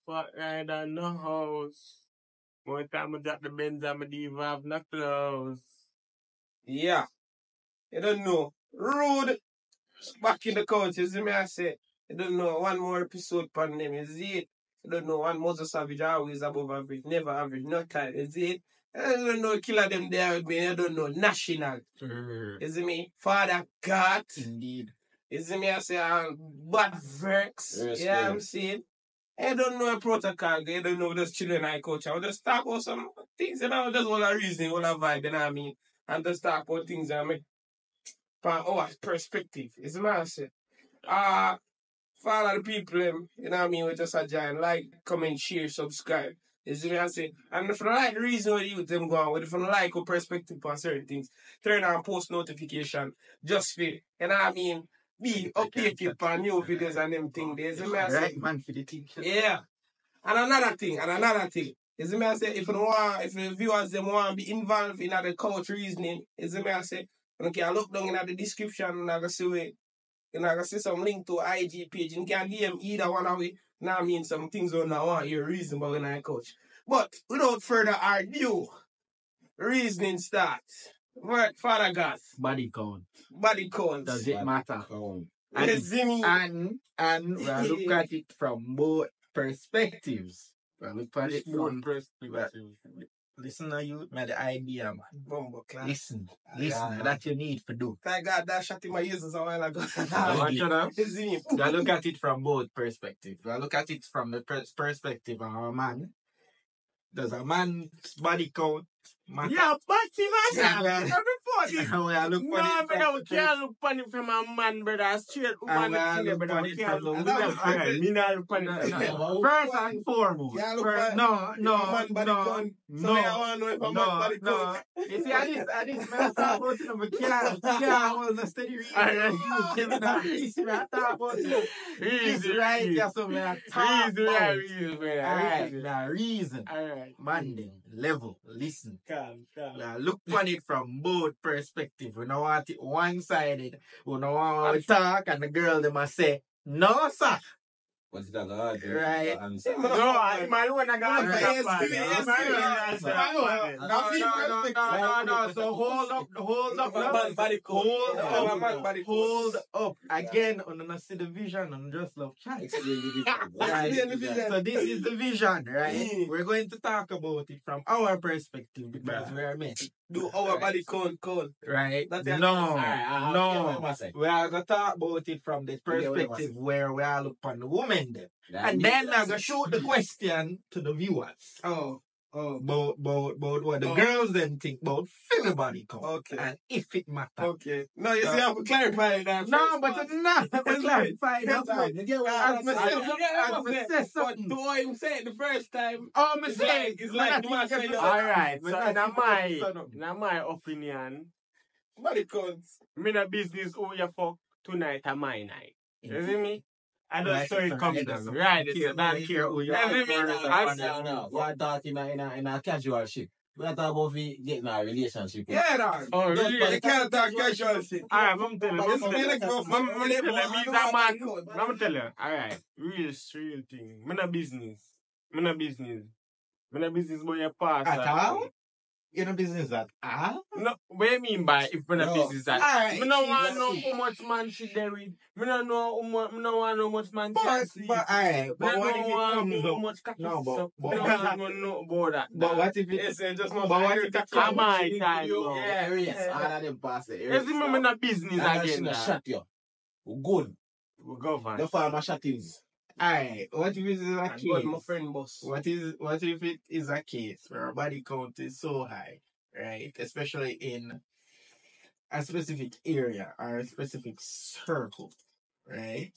Fuck right on the house. More time I got the Benz, I'm a diva, have no clothes. Yeah, you don't know. Rude back in the couch, you see me I say. You don't know one more episode pan them, you see it. You don't know one Moses Savage always above average, never average, no time, you see it. You don't know killer them there with me, you don't know national. You see me? Father God. Indeed. You see me I say bad verks. Yes, Yeah, yes. I'm saying. I don't know a protocol, they don't know those children I coach. I'll just talk about some things, just all a reason, all a vibe, you know what I mean? And just talk about things that make from our perspective. It's what I say. For all of the people, you know what I mean, we just a giant like, comment, share, subscribe. You see what I say? And if you like the reason why you them go on with, if you like your perspective on certain things, turn on post notification just for, you know what I mean, be updated on new videos and them things. You see what I say? Right, man, for the thing. Yeah. And another thing. You see me I say, if the viewers them want to be involved in the couch reasoning, you see me I say, you can look down in the description and I can see it. You know, I can see some link to IG page. You can DM either one of it. Now I mean some things on that want your reason but when I coach. But without further ado, reasoning starts. Right, Father God. Body count. Body count. Does it matter? You see me? And we look at it from both perspectives. We look at it from listen to you, man, the idea, man. Bumbo class. Listen, that you need to do. I got that shot in my ears a while ago. You You see me? look at it from both perspectives. We look at it from the perspective of a man. Does a man's body count matter? Yeah, but see, Yeah, man. man. Everybody. We look No, at it brother, we can't look funny from a man, brother. Straight And woman, we look brother. at We it can't from look the- alright, me not look funny. First and foremost. Yeah, look First, at- no. man body count. So I want to know if a man body count. You see, I didn't talk about it, but can't hold the steady reading. You see, I talk about it. Easy, Right, easy. yeah, so I talk Easy, about it. easy, man. Alright, now reason. Alright. Man, then, level, listen. Calm. Now look on it from both perspectives. We don't want it one-sided. We don't want to talk and the girl them a say, no, sir. What's that hard? Right. No, man, when I got No. So hold up. Hold up. Again, on the see the vision and just love chat. Right. So this is the vision, right? We're going to talk about it from our perspective because we are men. Do our body count. Right? That's No. Okay. We are going to talk about it from the perspective where we are looking on the woman then. And then I'm going to shoot the question to the viewers. Oh. About what the girls then think about female body count. Okay. And if it matters. Okay. No, you see, I have to clarify that. No, but it's not. It's Clarify that. But the way you said it the first time, Oh, it's like the man said, Alright, so in my opinion, body counts. me no business who you fuck tonight or my night. You see me? I don't saw it coming down. Right, it's a don't care who you No, are. we are talking in a casual shit. We are talking about getting a relationship. Yeah, dog. Oh, Just- really? You can't talk casual shit. Alright, I'm telling you. But I'm telling you. Alright, real thing. Me no business. Me no business but you pass. At all? You know business at all? No, what you mean by if me no business that? Alright. Me no want to know how much man she there with. Me no know how much. Me no want to know how much man she sleep. But alright. Me But no what if it want comes to know how up? much cocky No, suck. but- Me no want to know about that. But what if it it's just But what if it Come comes my time, bro. Yeah, yes. All of them pass it. You see me no business again. I shot you. Good. We go for The it. farmer shot is. Alright, what if it is a God, case? my friend boss. What if it is a case where our body count is so high, right? Especially in a specific area or a specific circle, right?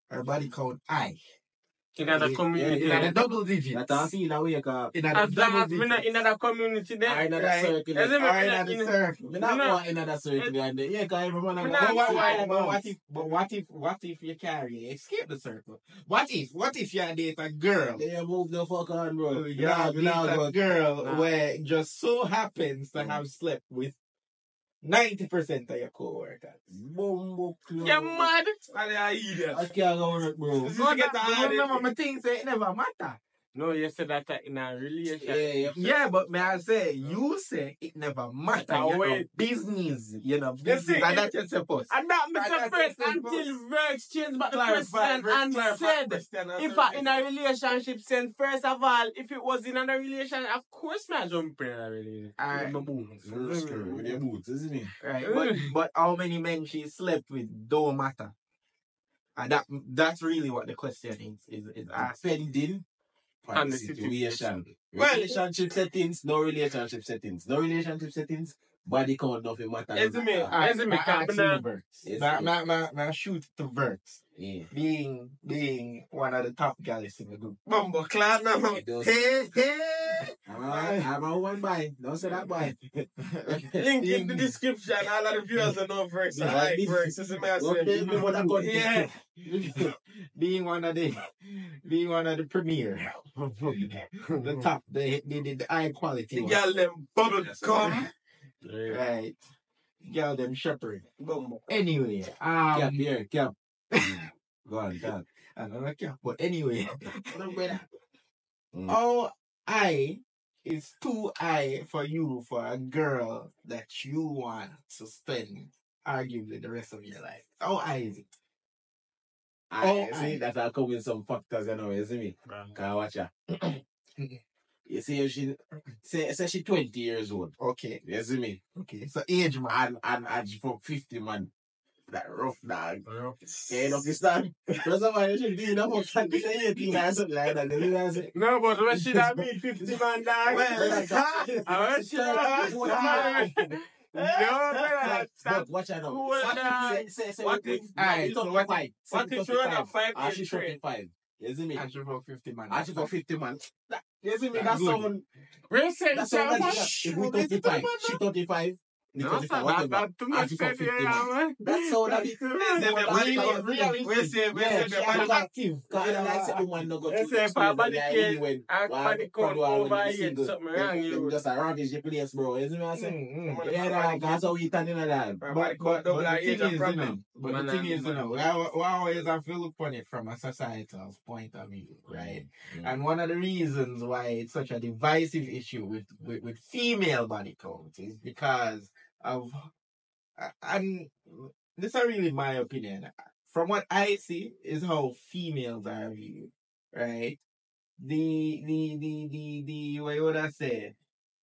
Our body count high. In other community. In a double digit. That's how I feel that way. In a As long double as we're not digit. in another community there. Or in another circle. As if Or we're in not a in- circle. Me not go in another circle. And yeah, because everyone Me go. not- What if you carry escape the circle? What if you date a girl? Yeah, move the fuck on, bro. You date a girl where just so happens to have slept with 90% of your co-workers. You're mad. I can't go work, bro. Remember my thing say it never matter. No, you said that in a relationship. Yeah, but may I say, you say it never matter. You know, business. Business. And that's your supposed. And that Mr. First until Verx changed back the question and said, if I in a relationship, then first of all, if it was in another relationship, of course me I jump in a relationship. Alright. With your boots, isn't it? Right. But how many men she slept with don't matter. And that's really what the question is asked. Depending on And the the situation. Relationship settings, no relationship settings. No relationship settings, body count nothing matter. Now shoot to Verts. Yeah. Being one of the top guys in the group. Bumbo clan now. Hey. I'm a one by. Don't say that by. Link in the description. All of the viewers are no Verx. I like Verx. This is me I say. Yeah. being one of the premier. The top, the high quality The one. girl them bubble come. Right. Girl them shepherd. Bumbo. Anyway, Cap here, cap. Go on, cap. I don't know cap, but anyway. Mm. How high is too high for you for a girl that you want to spend arguably the rest of your life? How high is it? I see that I come with some factors, you see me? Can I watch her? You see if she say she 20 years old. Okay. You see me? Okay. So age man. And she from 50 man. That rough dog. Hey, look, this time. First of all, you should be enough of something or something like that. You know what I'm saying? No, but when she that mean 50 man dog? When she that But watch out now. Say, What if you run a 5 she's 25. You see me? And she for 50 man. And she for 50 man. You see me? That's That's good. someone. we said That's so someone. much. If we 35, she 35. No, 35, whatever. And she for 50 man. That's so that is. We say active. That's a woman no go They to say for a body case, when a body count over here, something wrong you. just a ravage the place, bro. You see me? I say, Mm. yeah, that's how we turn in that. But the thing is, we always have to look on it from a societal point of view, right? And one of the reasons why it's such a divisive issue with female body count is because of, and this is really my opinion. From what I see, is how females are viewed, right? What would I say?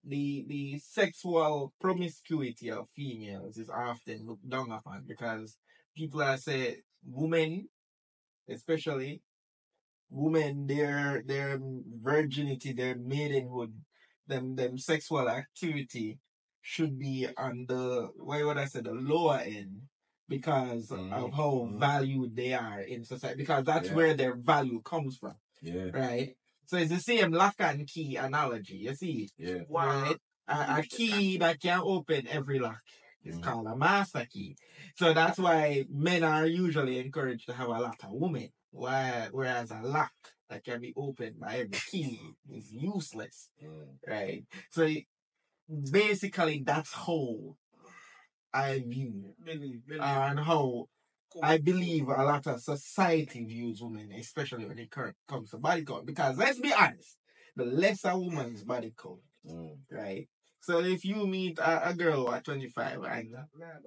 The sexual promiscuity of females is often looked down upon because people are saying women, especially women, their virginity, their maidenhood, them sexual activity should be on the the lower end because of how valued they are in society. Because that's where their value comes from. Yeah. Right? So it's the same lock and key analogy, you see? Yeah. Right? A key that can open every lock is called a master key. So that's why men are usually encouraged to have a lot of women. Whereas a lock that can be opened by every key is useless. Right? So basically that's how I view and how I believe a lot of society views women, especially when it comes to body count. Because let's be honest, the less a woman's body count, right? So if you meet a girl at 25 and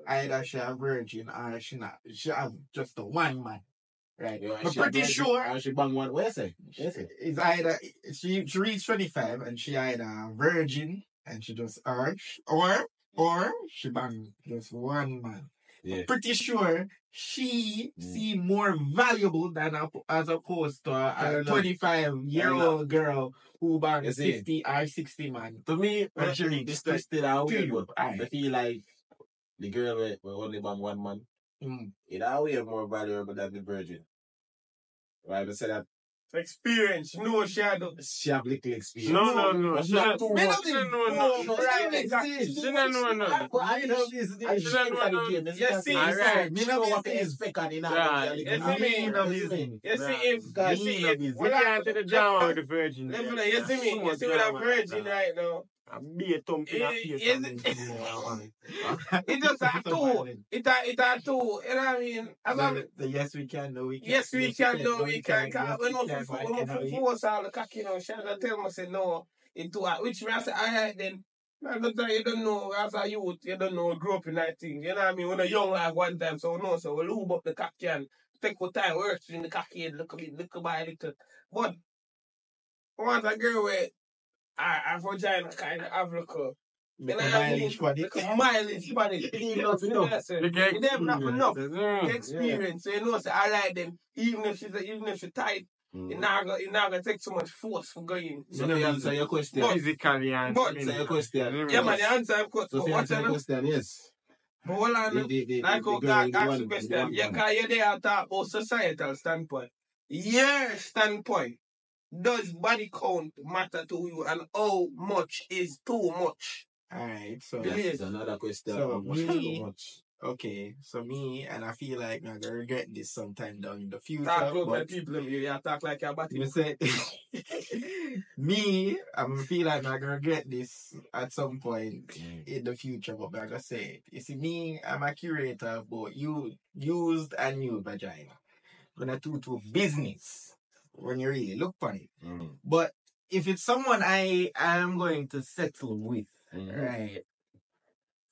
either she a virgin or she not, she have just a one man, right? I'm pretty sure she bang one. Where say? it's either she reached 25 and she either a virgin and she just or she bang just one man. Yeah. I'm pretty sure she see more valuable than as opposed to a 25-year-old girl who bang 50 or 60 man. To me, when she reach this twisted out. I I feel like the girl will only bang one man. It always more valuable than the virgin. Right? I say that Experience, no shadow. She have little experience. No. She not don't too know. much. She don't know. Right, exactly. She don't know nothing. But I know this. I She don't don't know know the game. Yes, see, Alright. Me know what to expect on the night. Yes, I mean, you see if We can't take the drama with the virgin. you see me, you see with a virgin right now. I'm be a thump in her face. It just a two. It a two. You know what I mean? Yes, we can. No, we can. Yes, we can. No, we can. Yes, When we can. we force all the cocky, she gonna tell me say no. Into which me I say alright then. You don't know as a youth, you don't know grow up in that thing. You know what I mean? When a young like one time, so no, so we lube up the cocky and take what time works in the cocky and look by little. But once a girl with a vagina kind of have Mileage for it. mileage for it. You never have enough experience. So you know, say I like them. Even if she tight, you're not gonna take so much force for going. So you answer your question. Physically and Answer your question. Yeah, man, the answer of course. So if you answer your question, yes. But hold on, like how God asked the question. Yeah, because you're there to talk about societal standpoint. Your standpoint. Does body count matter to you, and how much is too much? Alright, so Yes. That's another question. So How much? me- How much? okay, so me and I feel like I'm gonna regret this sometime down in the future. Talk about But people, you talk like you're body. me say, me, I'm feel like I'm gonna regret this at some point in the future. But I'm gonna say, you see, me, I'm a curator of both used and new vagina. I'm gonna do to business when you really look for it. But if it's someone I am going to settle with, right?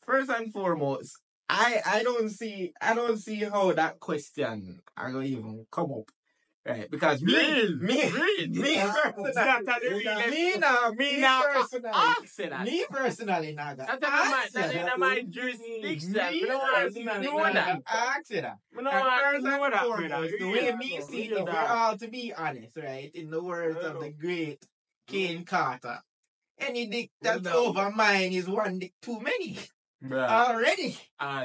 First and foremost, I don't see how that question are gonna even come up. Right? Because me personally, Naga. That's in my jurisdiction. We don't want to know that. Ask you that. We don't want to know that, Foremost, brother. the way me see it, if we're all to be honest, right? In the words of the great Kane Carter, any dick that's over mine is one dick too many. Already. So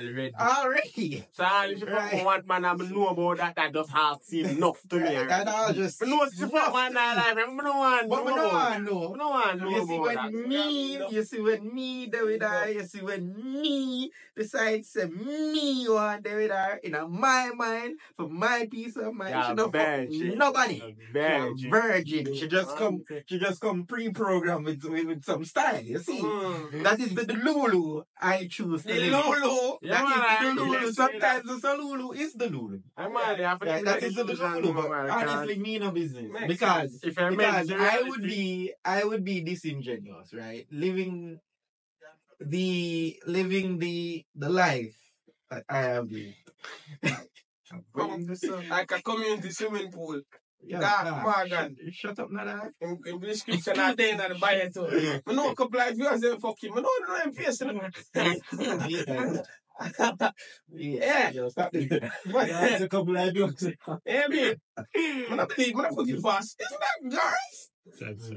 if you fucking want man, I know about that just half seem enough to me. That all just. But no, if you fuck man, I don't want But we don't want no. We don't want You see about that. you see when me there with her, you see when me decide say me want there with her in my mind for my peace of mind. Yeah, She don't fuck virgin. nobody. Virgin. She a virgin. She just come pre-programmed with some style. You see, that is the Lulu I choose to live. Lulu. Yeah, That man, is the Lulu. I- Sometimes the Lulu is the Lulu. I'm already have Yeah, that is the Lulu. But honestly, me no business because I would be disingenuous, right? Living the life that I have lived. Like a community swimming pool. Yeah, God, Morgan. Shut up, Nana. In the description, I did not buy it too. I know a couple of viewers say fuck him. I know I'm facing. Yeah. Yo, stop this. That's a couple of jokes. Yeah, man. Man, I believe, man, I put it fast. Isn't that guys?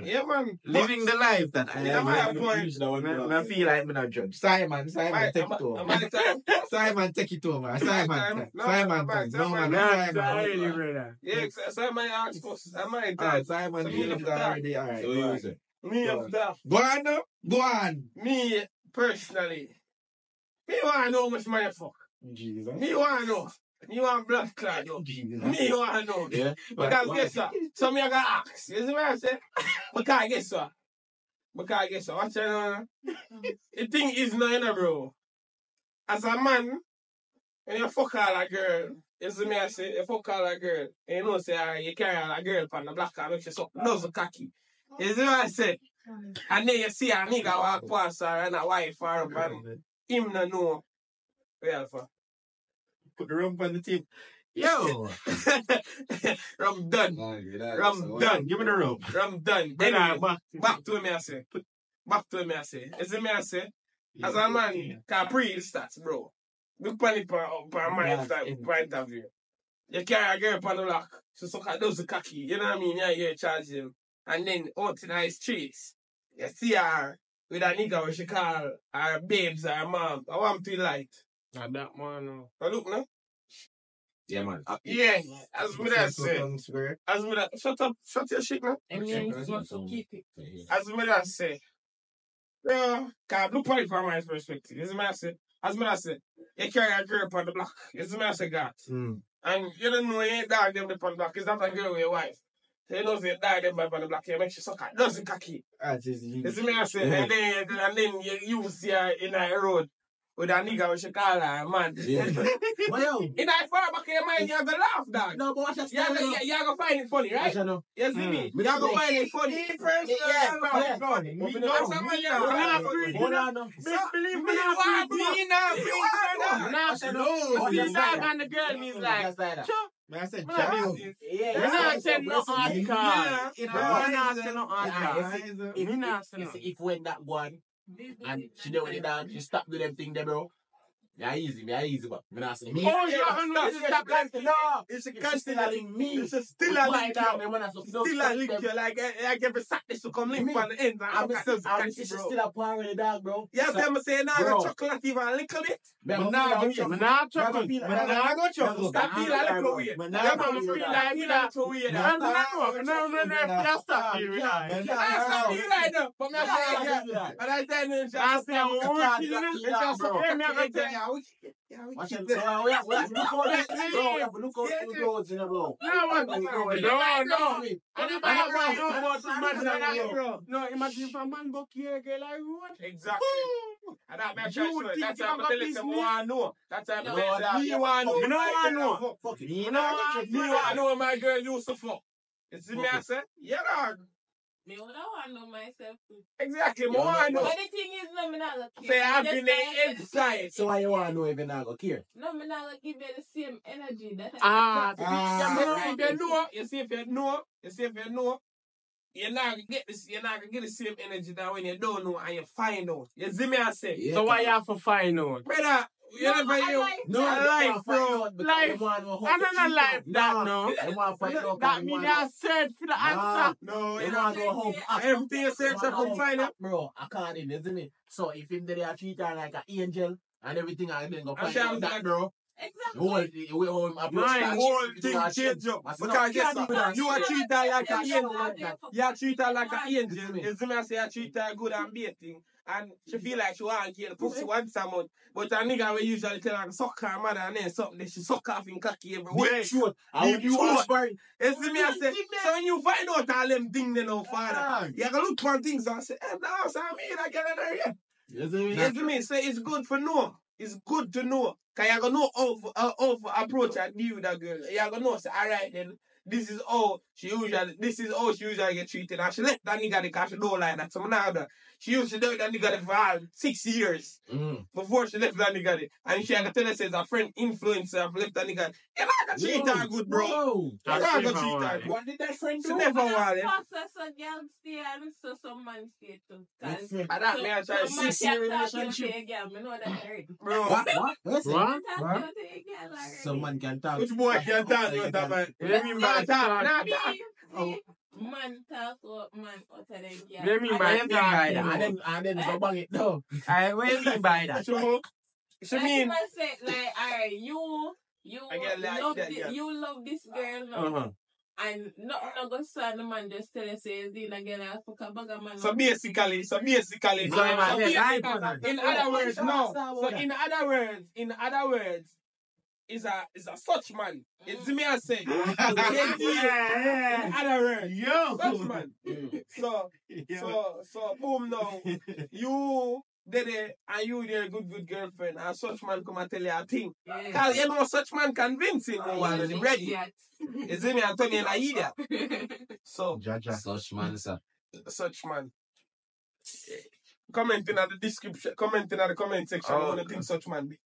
Yeah, man. Living the life that I Yeah, have man, lived. point. I feel like I'm not judge. Simon, take it over. My time. Simon, take it over. Simon, No, Simon, my no time. man, That's Simon. already, brother. Yeah, so I might ask first. I might Alright, die. Simon, So you me lived already. Alright, So you say? Me of that. go on, no? Go on. Me, personally. Me want to know how much money I fuck. Jesus. Me want to know. Me want blood clot, yo. Jesus. Me want to know. Yeah. Because guess what? So me I got ask. You see what I say? Because guess what? Watch it now. The thing is now, you know, bro. As a man, when you fuck all a girl, you see me I say, you fuck all a girl, and you know say you carry all a girl on the black car, make she suck loves the cocky. You see what I say? And then you see a nigga walk past her and a wife her up and him no know. Well, for. Put the rump on the tip. Yo, Rum done. Rum done. give me the rope. Rum done. Anyway, back to me I say. Back to me I say. You see me I say? As a man, can pre the stats, bro. Look on it from my point of view. You carry a girl on the lock, so suck at those cocky, you know what I mean? Yeah, you charge him. And then out in the streets, you see her with a nigga where she call her babes or her mom. I want to light. Not that man. But look, no? Yeah, man. Yeah, as me that say. As me that, shut your shit, man. As me that say. Can't look point from my perspective. As me that say. As me that say. You carry a girl on the block. As me that say, God. And you don't know you ain't dog them on the block. It's not a girl with your wife. So you know you dog them on the block. You make she suck it. Doesn't cocky. As me that say. And then you see her in the road. With a nigga with she call her, man. Yeah. Well, in that far back of your mind, you're gonna laugh, dog. No, but watch You're gonna find it funny, right? know. You see me? You're gonna find it funny. Yeah, funny. That's how you're Hold on, no. Believe me, The dog and the girl means like, I said, we're not saying no article. We're not saying no article. If when that one, and she know when the dog, she stop doing them thing there, bro. Yeah, easy, but I'm not saying me. Oh, you're not no, it's a constantly me. It's a still a link you. Still a link you. Like every Saturday to come link on the end. I'm still a power with the dog, bro. Yeah, them say now the chocolate even a little bit. I'm not chocolate. I got chocolate. That feel a little weird. Yeah, man, feel like me that too weird. No, just stop me with that. That's not me right now. But I'm saying, but I tell you, I say, I'm working. Watch it. Look out the roads in the road. No, imagine if a man go kill a girl, I road. Exactly. And that makes sense. That's how I'm telling them I know. That's how I'm telling them you want to know. You know. Fuck it. You want to know my girl used to fuck. You see me, I said? Yeah, dog. Me would want to know myself too. Exactly, more I know. But the thing is, no, me not gonna care. Say I've been inside. So why you want to know if you not gonna care? No, me not gonna give you the same energy that If you know, if you know, you're not gonna get this. You're not gonna get the same energy that when you don't know and you find out. You see me, I say. Yeah, so why you have to find out, brother? Life, bro. Life. I'm not life that, no. That means I search for the answer. No, you want to go home. Everything you search for, find it. Bro, I can't even, isn't it? So if him there treat her like an angel and everything, I then go find that, bro. Exactly. Whole thing change up. Because you are treat her like an angel. You are treat her like an angel. You see me, I say I treat her good and baiting. And she feel like she want to kill the pussy once a month. But a nigga will usually tell her to suck her mother and then something that she suck off in cocky every week. Deep throat. You see me, I say, so when you find out all them things they know, father, you gotta look for things and say, hey, now, so I mean, I get in there yet. You see me, say it's good for know. It's good to know. Because you're going to know how to approach and deal with that girl. You're going to know, say, all right, then, this is how she usually get treated. And she left that nigga because she don't like that. So now she used to do that nigga for 6 years before she left that nigga. And she had to tell us as a friend influencer of left that nigga. You're not going to treat her good, bro. You're not going to treat her good. What did that friend do? She never wanted. So girl stay and so some man stay too. And that man try to 6 year relationship. Bro. What? Someone can talk. Which boy can talk to that man? Let me talk. Man talk about man other than girl. Let me by that. And then go bang it down. I will mean by that. She mean like, alright, you love this girl now. And not go son the man just tell us say in a girl and fuck a bag of man. So basically, in other words, no. So in other words, is a such man. It's me I say. In other words, such man. So boom now. You did it and you did a good girlfriend and such man come and tell you a thing. Because you know such man convince him while he's ready. You see me, Antonio and Aida. So such man, sir. Such man. Comment in the description, comment in the comment section. I want to think such man be.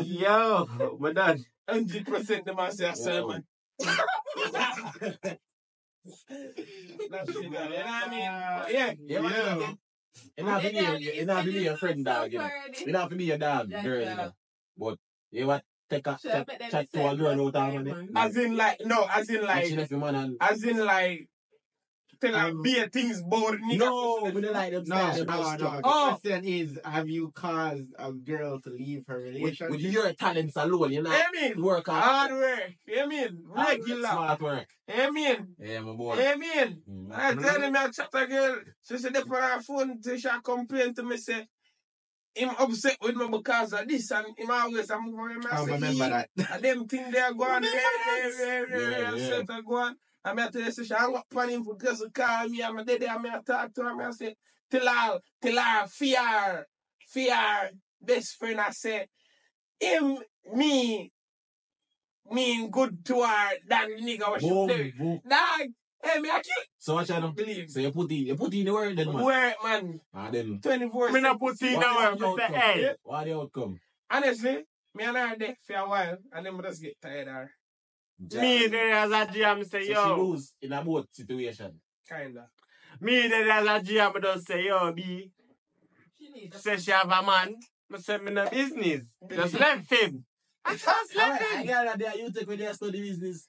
Yo, we're done. 100% the man say a sermon. That's shit, you know what I mean? Yeah. You're not be your friend, dog. You're not be your dog, girl. You know. But you what? Take a chat to a girl out of money. As in like, tell her bare things about nigga. No, we don't like them. No. style. The Oh. question is, have you caused a girl to leave her relationship? With your talents alone, you know. I mean, Work hard work. I mean, regular. Smart work. I mean. Yeah, my boy. I mean, I tell him I chat a girl. She said they put her phone till she complain to me say him upset with me because of this and him always a move on him. I remember that. And them things they are going very upset and go on. And I tell you, she hang up on him because she call me and I did and I talk to her and I say, till her fear best friend I say, him, mean good to her than the nigga what she do. Dog, hey, me I kill. So what you know? Believe. So you put in the word then, man. Work, man. Then 24. Me not put in the work. Me say, hey. What the outcome? Honestly, me and her there for a while and then I just get tired of her. Me there as a GM say, So yo. she lose in a both situation. Kinda. Me there as a GM, I don't say, yo, B. Say she have a man. I say, me no business. Just left him. I just left I him. got that you take with their study business.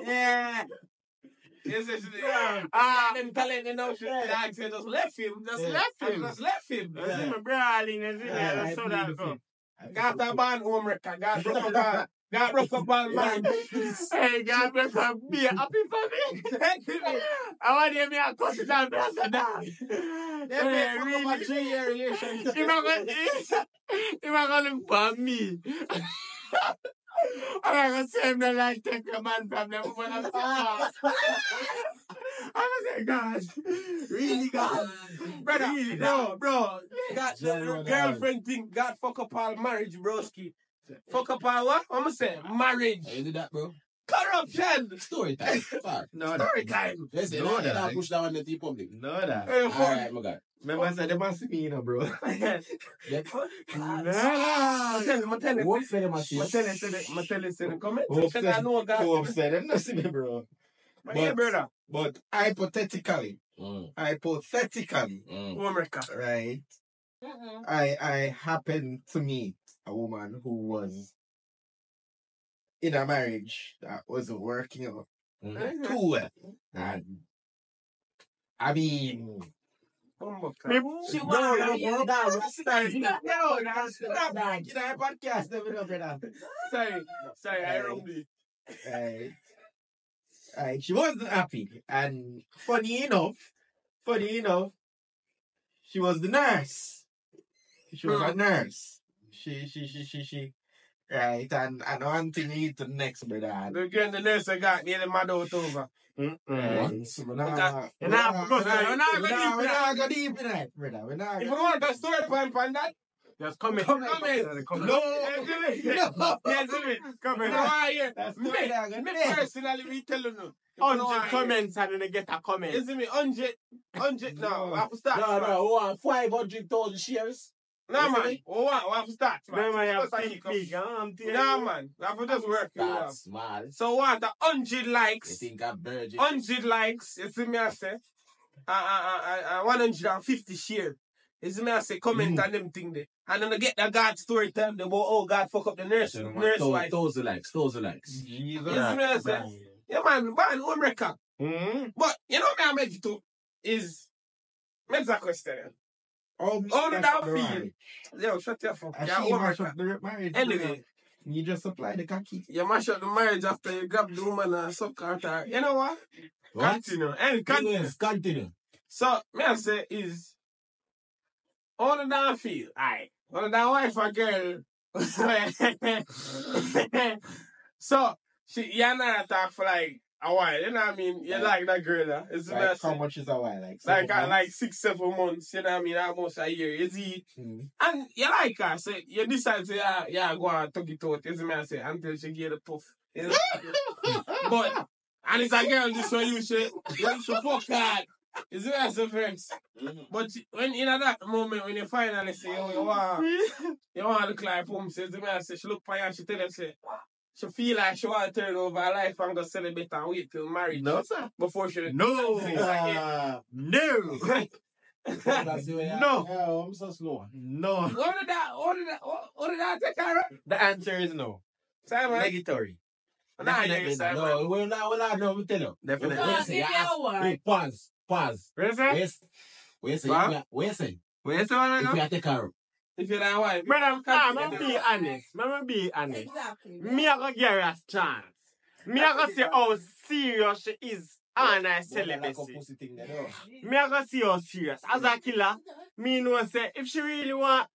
Yeah. Yes, yes, Them talent you know, she like say just left him. Just left him. Just left him. I see my brawling, I see that. I saw that go. Got a band home record. Got rough up on man. Hey, God bless her. Be happy for me. I want to hear me a cuss it down, bless her down. They made for a 3-year relationship. If I gonna look for me. I'm gonna say him that like take a man from them woman and I'm gonna say, God, really, God, Brother, really, bro, got the girlfriend thing, got fuck up all marriage, broski. Fuck up all what? I'm gonna say marriage. You did that, bro? Corruption. Story time. Fuck. No, Story time. Listen, No, I that. push that one in the public. No, that. Alright, my guy. Remember I said they must see me, you know, bro. Yeah. I'm telling What for them, I see? the comment. Who Because I know God. Who upset? They don't see me, bro. But yeah, brother. But hypothetically, Mm. right, I happened to meet a woman who was in a marriage that wasn't working out too well. And I mean, She Sorry, I wronged you. She wasn't happy, and funny enough, she was the nurse. She was a nurse. She. Right, and one thing lead to the next, brother. The girl in the nurse I got nearly mad out over. Right, so we're not go deep in that, brother. We're not. If you want a story point on that, just comment. No. That's Me personally, we tell you. 100 comments and then get a comment. Is it me 100 now? I have to start. No, 500,000 shares. No, man. We have to start. No, man, you have First to speak. No, man. We have to just work. That's mad. So what? 100 You likes. think I'm virgin? 100 likes. You see me, I say. 150 share. You see me, I say, comment on them thing there. And then I get the God story time. They go, oh, God, fuck up the nurse wife. Those are likes. You see me, I say. Yeah, man, home record. But, you know what I'm ready to? Is, make that question. All the down feel. Yo, shut your fuck. Yeah, home record. Anyway. You just supply the khaki. You mash up the marriage after you grab the woman and suck her. You know what? Continue. So, me I say is, all the down feel. Aye. All the down wife and girl. So, you and I talk for like a while. You know what I mean? You like that girl, huh? It's Like, how much is a while? like 6-7 months. You know what I mean? Almost a year. You see? And you like her. So, you decide to, go and talk it out. You see me? I say, until she get a puff. You know? But, and it's a girl this way you should fuck hard. You see what I say, friends? But when in that moment, when you finally say, oh, you want to look like Pum, says to me, I say, she look for you and she tell her, say, she feel like she want to turn over her life and go celebrate and wait till marriage. No, sir. Before she... No. No. No, I'm so slow. No. What did that take her? The answer is no. Simon? Negatory. Definitely not. No, we're not, no, we tell you. Definitely. Because if you work. Wait, pause. What you say? Wait, say, What? wait, say. What you say, wanna If go? you take her. If you're not wife. Brother, I'm be honest. I'm be honest. Exactly. Me I gonna give her a chance. Me I gonna see how serious she is on her celibacy. Me I gonna see how serious. As a killer, me know say if she really want,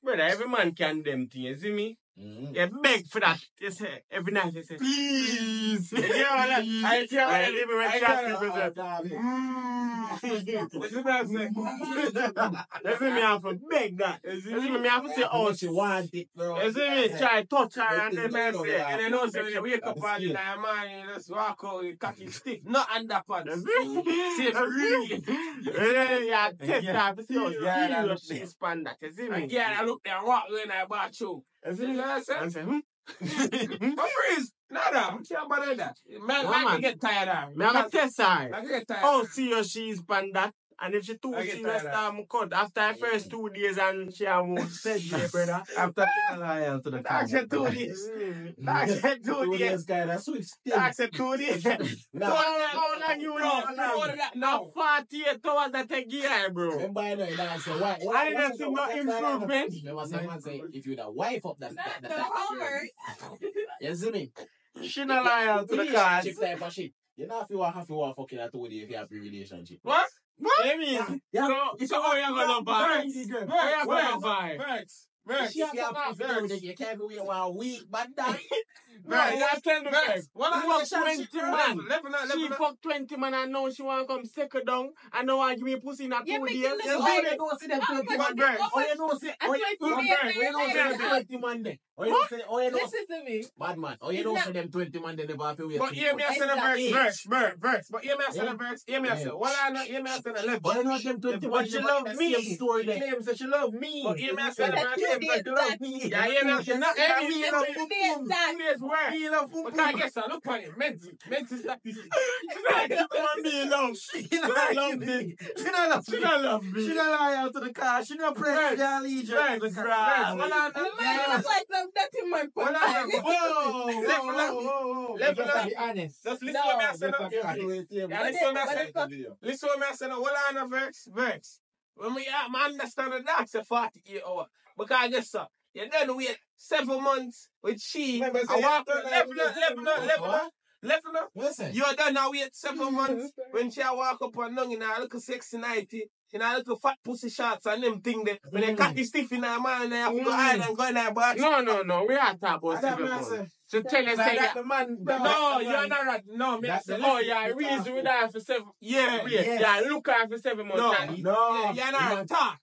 brother, every man can them things, you see me? You beg for that. You say every night you say, please. You know what I tell you when she ask me What you gonna say? you see me have to beg that. You see me have to say, oh, She want it, bro. you see me try touch her and then Man, say, and then also when you wake up all the time, man, you just walk out with cocky stiff, not underpants. See, really. Yeah, test her to see how serious she is on that. You see me? Again, I look there and walk when I bought you. You see me? I And say, My friends, nada, I can't bother that. Man, get tired of it. me have to test her. I get tired. How serious she is on that. And if she too I get serious, tired cut after the first 2 days and she won't say, brother. After being loyal to the That's family. 2 days. That's 2 2 days. days, guy, that's sweet still. That's 2 days. How long you know? No. 48 hours that take year, bro. Remember, I know, I say, why? I didn't see no improvement. Remember, someone say, if you're the wife of that, Not the homework. you see me? She not loyal to the cause. Relationship type of shit. You know if you want fucking at 2 days if you have a relationship. What? I mean, so how you gonna buy? How you gonna buy? Vex. If you have you can't be waiting 1 week, but that. Right, I tell the Vex. What You fuck 20 man. She Level fuck 20 man and now she wanna come second down and now I give me pussy in a 2 Yeah, days. because You it's see like- me? don't see them 20 man there. Oh, you know see. Oh, you know see them 20 man there. Oh, you know Listen to me. bad man. Oh, you know see them 20 man there never have to wait. But hear me I say the verse. But hear me I say the verse. Hear me I say. Yeah. What I know, hear me I say the level. But you know them 20 But man she never love the me. same story there. Claims that she love me. But hear me I say the That verse. you Hear me I say did the that. love me. Yeah, hear me I say not Every me. you love boom boom. That. Years where? He love boom But I boom. guess I look on it. Mental is like this. Woman be love. She not love me. She don't love She not love me. She don't loyal to the car. She don't pray the allegiance to the car. What I You know. might look like some dirty man. What I know. Whoa. Level Just up. to be honest. Just listen to me I say now. Yeah. Yeah, listen to me I say. Listen to me I say now. What I know, Vex. When I understand the docs at 48 hours. Because I guess so. You then wait 7 months with she. I walk level up. Listen. You done now wait 7 months when she walk up and down in a little sexy 90, in a little fat pussy shots and them thing there. When they cut the stiff in her man, they have to go hide and go in her butt. No. We are talking about 7 months. So tell her, say That the man. no, you're not right. No, me. Oh, yeah, reason with her for 7. Yeah. Yeah, look her for 7 months. No. and- No. You're not talk.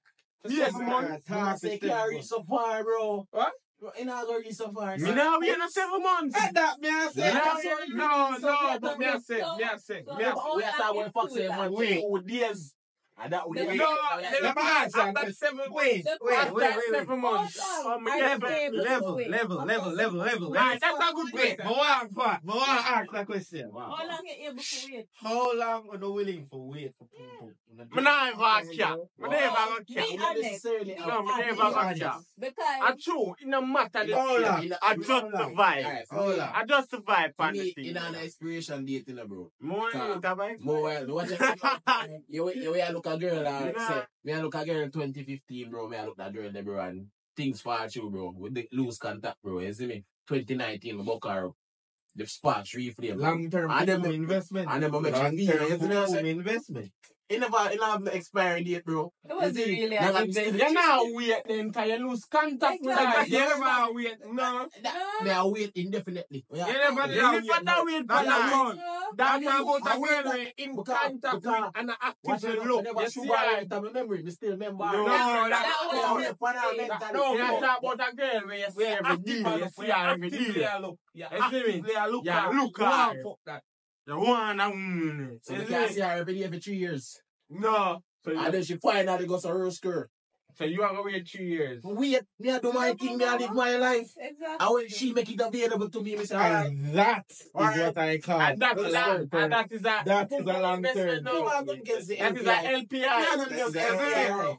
Yes, Seven man. months. I say carry so far, bro. What? You know go reach so far. Me now we in 7 months. That me I say. No, but me I say. We are talking about fuck 7 months. Wait. 2 days. And that we No, wait. let me ask after 7 Wait. After 7 months. Hold on. me I level, say Level. Right, that's a good Wait, question. I want to ask that question. How long you able to wait? How long are you willing for wait for people? Me not even care. Me never gonna care. Me Not honest. necessarily. No, me never gonna care. Because And true, it no matter the Hold on. I just the vibe. Alright, Hold on. I just the vibe For on the me, thing. in an inspiration date, bro. More you the vibe? More well, watch it. You look a girl and say, me I look a girl in 2015, bro. Me I look that girl there, bro, and things fall through, bro. With the lose contact, bro. You see me? 2019, me buck her up. The sparks reflame. Long-term And them- investment. and them make sure you know what I'm saying? Investment. It never have no expiry date, bro. it was You see? really Now, a I'm good saying- You now wait then cause you lose contact with her. Exactly. You never wait. No. Me I wait indefinitely. You never You never wait for That's that. alone. That I'm man about about a to girl wait. in Because- contact with because- and an Watch active it, look. never You shoot see by her? right time, remember it, me still remember. No, That was Yeah, the for now, thing. mentally. No, You talk about a girl where you see every day. You see her every day. look. You see me? Look. Yeah, look You want her. fuck that. You want a woman. So we can't see her every day for 3 years. No. And then she finally goes to her skirt. So you are going to wait 3 years. Wait, me I do my thing, me I live my life. Exactly. And when she make it available to me, me say, alright. And that is what I call. And that is a long term. no. I'm gonna get the That is LPI. a LPI. I'm gonna get the LPI.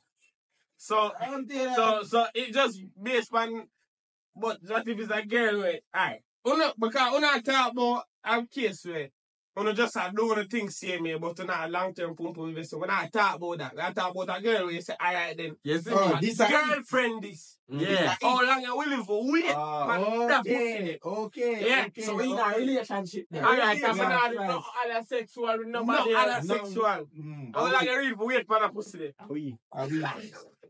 So I'm telling you. so it just based on but what if it's a girl with alright. Because when I talk about a case where you just do the things same me, but you're not a long-term pump investor. When I talk about that, I talk about a girl where you say, alright then. Yes, this a- girlfriend this. Yeah. How long you willing for wait? Okay. Yeah, okay. So we in a relationship now. Alright, I'm Yeah, not right. no other sexual with nobody No other other sexual. How long you ready for wait for the pussy there? Are we?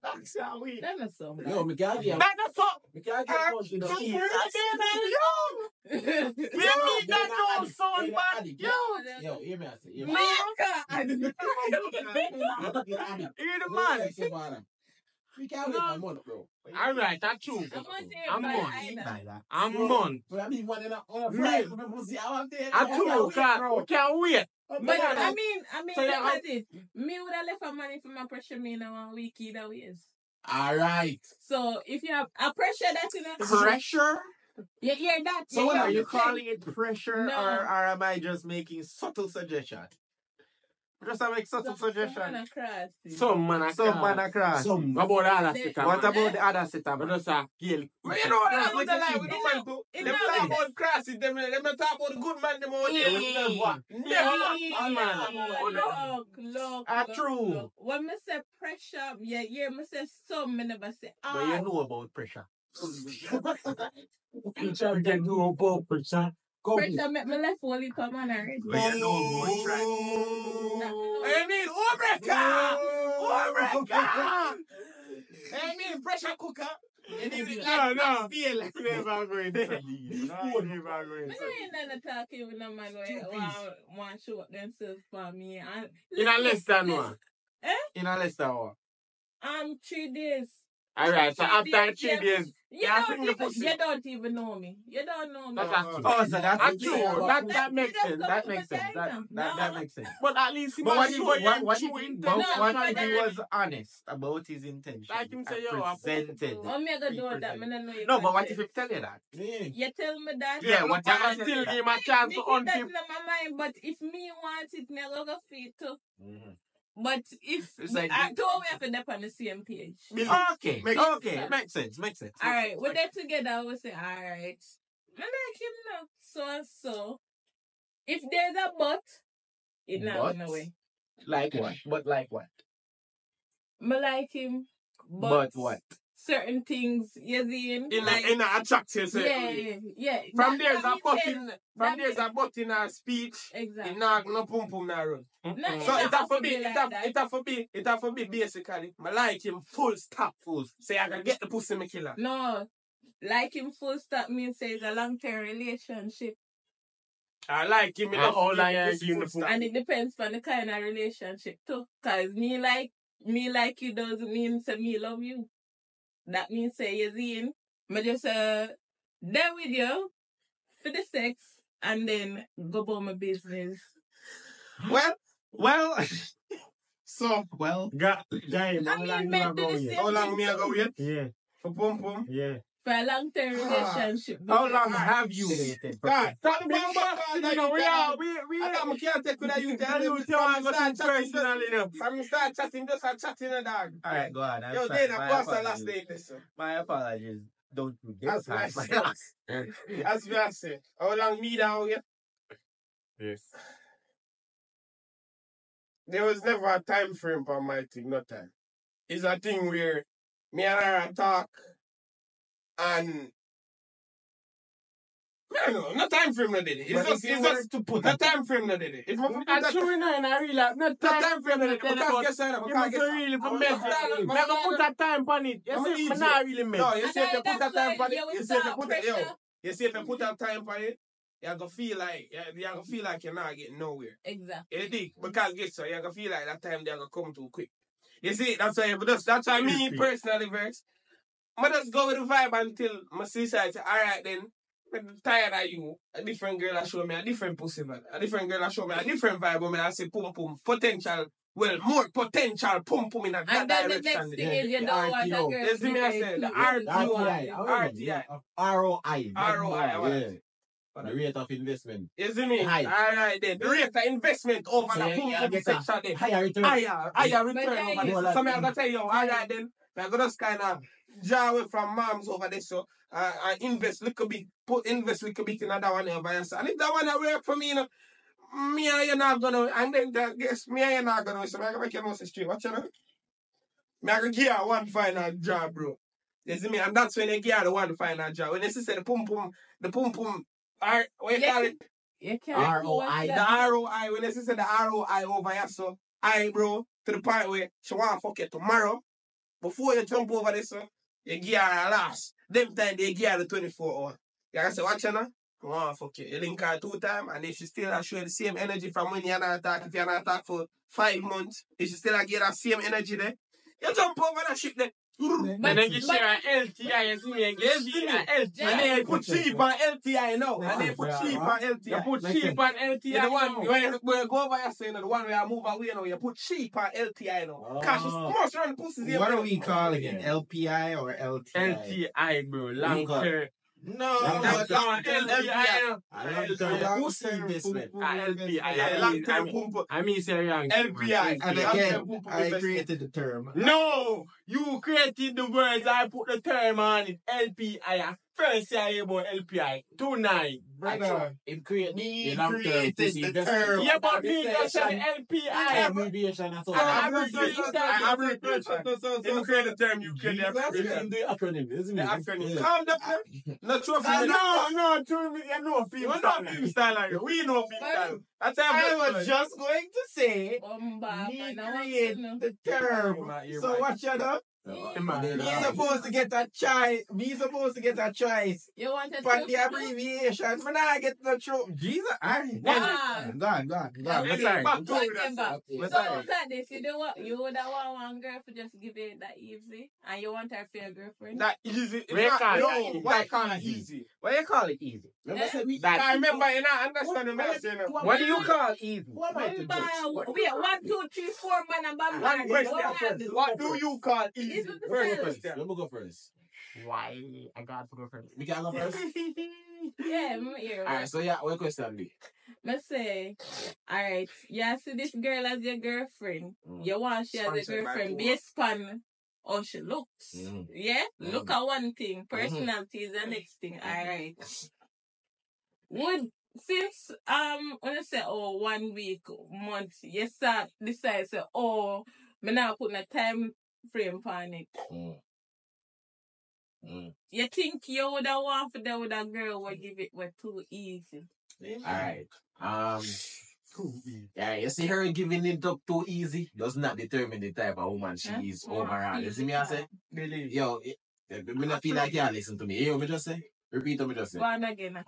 That's how we. That's not so Yo, me can't get That's all. me can't get much with the Me that no son, man. Yo, hear me, I say. Hear My me. God. You're the man. We can't wait for month, bro. Alright, that's true. I'm on. either. I'm on. But I mean, one in a Friday, for me to see how I'm there. That's true, God. We can't wait. But I mean, So look yeah, at it. Me would have left my money for my pressure me in a 1 week either ways. Alright. So if you have a pressure that's in a Pressure? you hear that? So You what hear are what you I'm saying? calling it pressure, No. or am I just making subtle suggestions? Just to make subtle suggestions. Some man across. Some. What about the other set? What about the other set? But just a girl. But You know what I would like with the It's man not- too? it's Them not talk like about crosses, them talk about the good man, them out there. Never. True. Look. When me say pressure, yeah, me say some, me never say But you know about pressure. Pressure make me left only for man already. But you know about pressure. I mean, Obreka! I mean, pressure cooker. No. Never going to leave. Never going Me no ain't talking with no man where want show up themselves for me. And In a less than one. In a less than one. 3 days. Alright, so after 3 days, You don't even know me. You don't know me. Oh, so that's true. That makes sense. That makes sense. That makes sense. But at least But what what if he was honest about his intention? Like him say, and yo, I presented. Oh, me gonna do that. Me don't know you. No, but what if he tell you that? You tell me that. Yeah, what you if can he still tell give you him a chance Me to keep that unfip. in my mind, but if me want it, me gonna go feel too. that? But if It's like- I don't we have to dip on the same page. Okay, Makes makes sense. Alright, we're there together, we say, alright. I like him now. So. If there's a but, it's not But? going away. Like what? But like what? I like him, But what? certain things, you see, In a attractive yeah. From there's That a butt means in, that from there's a butt in our speech. exactly. It not no pum pum na run. No, So it have to be, like that. it have to be basically. I like him full stop. Say I can get the pussy me killer. No, like him full stop means say it's a long-term relationship. I like him. All I hear full you stop. And it depends on the kind of relationship too. Cause me like you doesn't mean say me love you. That means say you see, me just there with you for the sex and then go about my business. Well. So, Guy, I mean, men do the same how long thing me I go too. wait? Yeah, For pum pum? yeah. For a long-term relationship. How long have you waited? God, stop the Big bomb boss, back. you know, we I got my can't take with that you tell You me. tell me what you personally know. From start chatting, just a chatting a dog. Alright, go on. Yo, sorry. then My I boss the apologies. last day, listen. My apologies. Don't forget. That's nice. As we are saying, how long me down here? Yes. There was never a time frame for my thing, no time. It's a thing where me and her talk and I don't know, no time frame no did it. It's just to put no time frame no did it. If I put that Actually, no, I realize no no time frame no did it. Because Because guess what? you Because must guess really for I'm me. not- Me go put a time on it. I'm You see, easy. me not really make. No, you see if you And put that that's time why on it, you you will see if you start put it, yo, pressure. you see if you put that time on it, you're gonna feel like you're not getting nowhere. Exactly. You dig? Because guess what? You're gonna feel like that time they're gonna come too quick. You see, that's why me personally verse. I just go with the vibe until my sister say, alright then, I'm tired of you. A different girl that show me a different pussy, man. A different girl that show me a different vibe, but I say pum pum, potential, well, more potential pum pum in that And then the direction. next thing is you don't want a girl You see me, I say, the RTI. ROI. ROI. For the rate of investment. You see me? High. Alright then, the rate of investment over So the you pum pum get section a then. higher return. Higher return But over then this. So I'm gonna tell you, alright then, I'm gonna just kind of jar away from moms over there, so I invest little bit, invest little bit in that one over here. So, and if that one that work for me, you know, me and you not gonna, and then guess me and you not gonna, so I can make you know say straight. Watch you know? Me I can give her one final job, bro. You see me? And that's when they give her the one final job. When they say the pum, what you call it? You can't ROI. The ROI, when they say the ROI over here, so I, bro, to the point where she want to fuck you tomorrow, before you jump over this, so you give her a last. Them time they give her the 24 hour. You can say, watch her now. I want to fuck you. You link her 2 times, and if she still show the same energy from when you're not talking, if you're not talking for 5 months, if she still get that same energy there, you jump over that shit there. And then you share an LTI, you see me, and get LTI. And then you put cheap on LTI now. And then you put cheap on LTI. You put cheap on LTI. The one when you go over here saying the one where I move away now, you put cheap on LTI now. Cash is most run pussies here. What do we call it again? LPI or LTI? LTI, bro. Long term. No, That's on LTI. pussy investment. LPI. I mean, say young. LPI. And again, I created the term. No! You created the words, I put the term on it. LPI. First year about LPI. 2-9. Brother, It create me created the term. Yeah, but me just said LPI. abbreviation as well. I create the term, you create the abbreviation. The acronym, isn't The it? acronym. Calm down. Not true. No, true. You know film We know film style like you. We know film style. That's how I was just going to say, Bomba. me create the term. So what you know? Me supposed to get a choice. You wanted But to... the abbreviation, but now I get the truth. Jesus, alright. Wow. Go on. Let's start. So Let's look start. at this. You would have want one girl to just give it that easy, and you want her for your girlfriend. That easy. No, Why can't it easy? Why you call it easy? I remember you not understand what I'm saying. What do you call easy? Who am I to judge? We are 1, 2, 3, 4 man and bam. One question. What do you call easy? First question. Let me go first. Why? I got to go first. We can go first? Yeah, I'm here. Alright, so yeah, what question be? Let's say, alright, you see this girl as your girlfriend. You want she as a Sponsored by girlfriend who? based on how she looks. Yeah? Look at one thing. Personality is the next thing. Alright. Since when I say 1 week, month, you start decide say, me now putting a time frame on it. You think you would have want for that with a girl would give it were too easy. Alright. Yeah, you see her giving it up too easy does not determine the type of woman she is overall. You see me I say? Yo, me not feel like you listen to me. You hear me just say? Repeat what me just say. Go on again.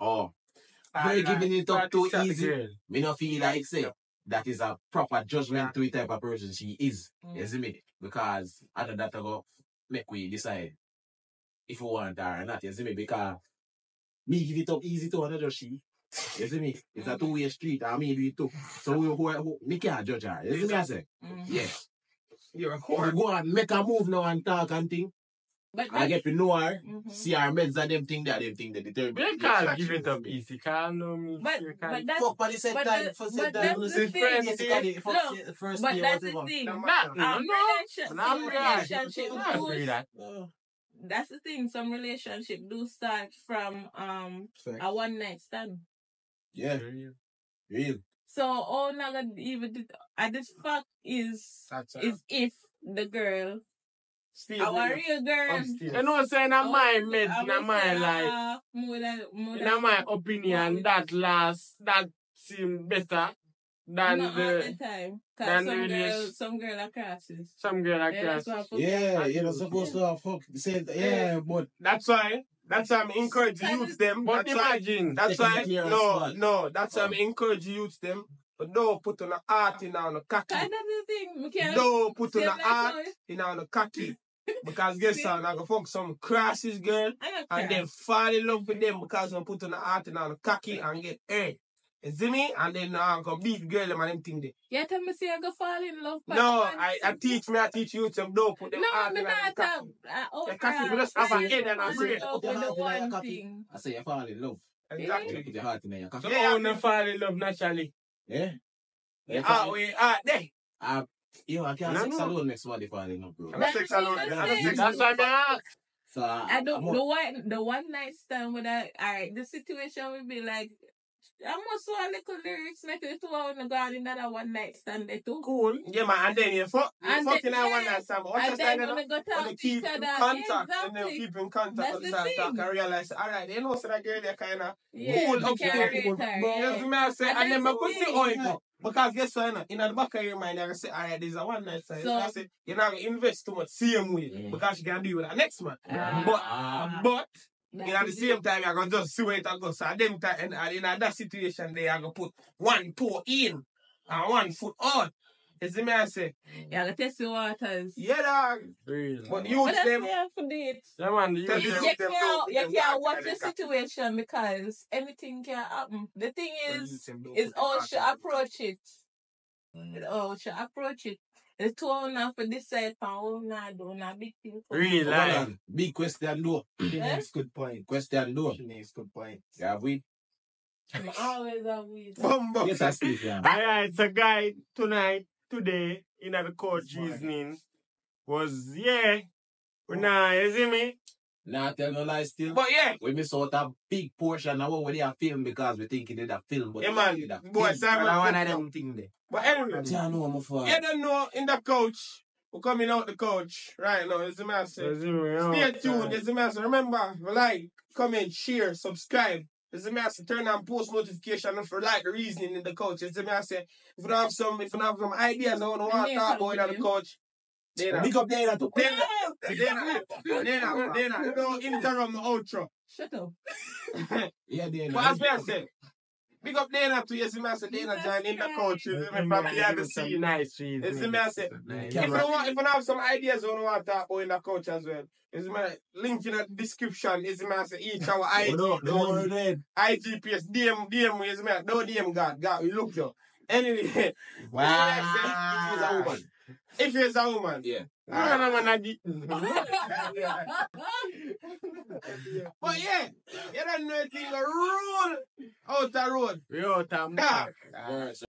Her giving it up too easy. Me not feel like say that is a proper judgment to the type of person she is. You see me? Because after that I go make we decide if we want her or not. You see me? Because me give it up easy to another she. You see me? It's a two-way street. I mean, do it too. So me can't judge her. You see me? I say, yeah. You're a We whore. go and make a move now and talk and thing. But I get to know her, see her meds and them thing that determine. We can't give it up easy. Can't know me. But that's Fuck, but he said but that that- for but said that's that. the First thing. day, No, first but day, that's the whatever. thing. That's the thing. Some relationship do start from a one night stand. Yeah, real. So all naga even this fact is if the girl our real girl You know what I'm saying? In my meds, in my life, in my opinion, that seem better than not all the time. than Cause some girl are crosses. some girl like Yeah, that. that's what I Yeah, you're not supposed to have fuck. Say, yeah, but That's why I'm encouraging youths them. But That's why. imagine, That's why. Taking care of No. That's why I'm encouraging youths them. But don't put on a heart in on a cocky. Cause that's the thing. We can't Don't put on say a like heart that. in on a cocky. Because guess what? I go fuck some crashes girl I don't and care. then fall in love with them because I'm put on a heart in on a cocky and get hurt. You see me? And then I go beat girl them and them thing there. You tell me say I go fall in love. No, I teach you some don't put them No, heart me in on not the cocky. talk. cocky, we just have a head and a brain. With the one thing. I say you fall in love. You Exactly. put your heart in your cocky. so I wanna fall in love naturally. Yeah. There. Yo, I can't No, sex no. alone makes somebody fall in love, bro. I'm a sex alone. That's I'm a sex That's why I ask. So I don't the one night stand with that. Alright, the situation would be like I must want a little lyrics make it 2 hours in the garden that one night stand there too. Cool. Yeah, man, and then you fuck And fucking then- that one night stand. But what's And the then stand when they go when talk they to keep each in other, contact and then exactly. keep in contact That's and the start thing. talk and realize, alright, you know, so that girl, they kind of Yeah, cool we up can't there. rate her, But yeah. you see me, I say, And and then that's I go the see thing. how it go. Because guess what, in the back of your mind, I say, alright, this is a one night stand. So So- I say, you're not going to invest too much same way because you can do it with the next man. But at the same time, you're going to just see where it goes. So at them time, and in that situation, they are going to put one toe in and 1 foot out. You see me, I say, Yeah, I test the waters. yeah, dog. Real. But But you that's them, there for it. Yeah, man, you Tell You them- can't watch the situation because anything can happen. The thing is how she approach it. How she approach it. The two of them for decide how do not big thing. real Hold life. on. Big question though. She makes good point. Question though. She makes good point. Yeah, we. I'm always always. Bumbo. Yes, I speak, yeah. Alright, so guy today, in the coach reasoning was, yeah, nah, you see me? Nah, tell no lie still. But yeah, We miss out a big portion of what they are film because we think it is a film. But yeah, man. it a Boy, film. Simon. But one of fucked up. them thing there. But anyway, Yeah, no, I'm a fan. you don't know in the coach. We're coming out the coach right now. You see me, I say. You see me? Stay tuned. You see me, I say. Remember, like, comment, share, subscribe. You see me, I say. Turn on post notification for like the reasoning in the coach. You see me, I say. If you have some ideas I want to talk about in the coach, then Big up there to don't interrupt the outro. Shut up. Yeah, there. But as me I said, big up Dana too. You see me, I say. Dana join in the coach. You see me, from behind the scene. Nice You reason. see me, I say. Nice. If you have some ideas on what to talk about in the coach as well, is my link in the description. Is my say each our IG, IGPS, DM, is my no DM God, we look you. Anyway, Wow. if you're a woman, Yeah. but yeah, you don't know anything. Roll out the road. Yo, Tam. Dog. Alright, so